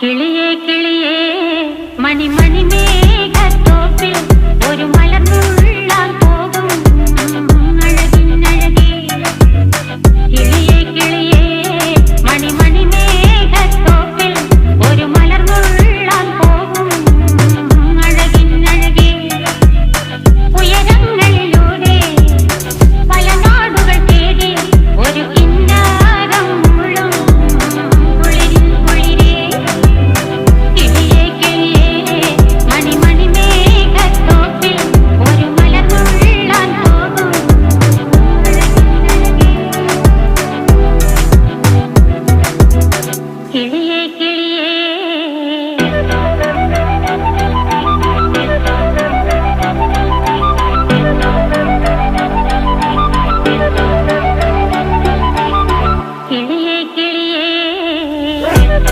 കിളിയേ കിളിയേ മണിമണി മേഘത്തോപ്പിൽ ഒരു മലർന്നുള്ളാൻ പോകും അഴകിനഴകേ. കിളിയേ കിളിയേ മണിമണി മേഘത്തോപ്പിൽ ഒരു മലർന്നുള്ളാൻ പോകും അഴകിനഴകേ. ഉയരങ്ങളിലൂടെ പല നാടുകൾ തേടി ഒരു കിന്നാരം മുഴും കുളിരിൻ കുളിരേ. കിളിയേ കിളിയേ മണിമണി മേഘത്തോപ്പിൽ ഒരു മലർന്നുള്ളാൻ പോകും അഴകിനഴകേ. കിളിയേ